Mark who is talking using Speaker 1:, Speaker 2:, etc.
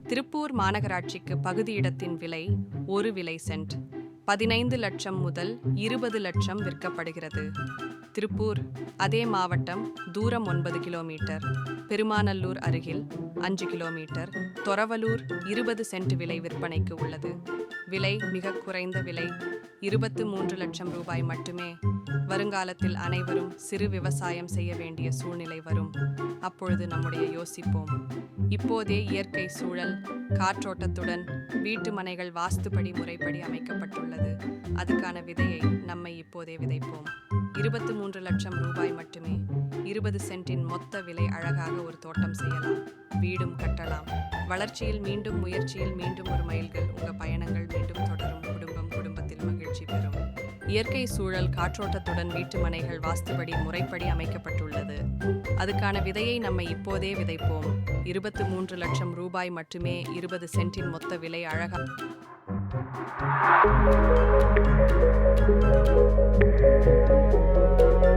Speaker 1: திருப்பூர் மாநகராட்சிக்கு பகுதி இடத்தின் விலை 1 விலை சென்ட் 15 லட்சம் முதல் 20 லட்சம் விற்கப்படுகிறது. திருப்பூர் அதே மாவட்டம், தூரம் 9 கிலோமீட்டர். பெருமாநல்லூர் அருகில் 5 கிலோமீட்டர். தொரவலூர் 20 சென்ட் விலை விற்பனைக்கு உள்ளது. விலை மிக குறைந்த விலை, 23 லட்சம் ரூபாய் மட்டுமே. வருங்காலத்தில் அனைவரும் சிறு விவசாயம் செய்ய வேண்டிய சூழ்நிலை வரும். அப்பொழுது நம்முடைய யோசிப்போம். இப்போதே இயற்கை சூழல், காற்றோட்டத்துடன் வீட்டு மனைகள் வாஸ்துப்படி முறைப்படி அமைக்கப்பட்டுள்ளது. அதுக்கான விதையை நம்மை இப்போதே விதைப்போம். 23 லட்சம் ரூபாய் மட்டுமே. 20 சென்டின் மொத்த விலை. அழகாக ஒரு தோட்டம் செய்யலாம், வீடும் கட்டலாம். வளர்ச்சியில் மீண்டும், முயற்சியில் மீண்டும் ஒரு மைல்கள். உங்க பயணங்கள் மீண்டும் தொடரும். குடும்பத்தில் மகிழ்ச்சி பெறும். இயற்கை சூழல், காற்றோட்டத்துடன் வீட்டு மனைகள் வாஸ்துபடி முறைப்படி அமைக்கப்பட்டுள்ளது. அதுக்கான விதையை நம்மை இப்போதே விதைப்போம். 23 லட்சம் ரூபாய் மட்டுமே. 20 சென்டின் மொத்த விலை. அழகா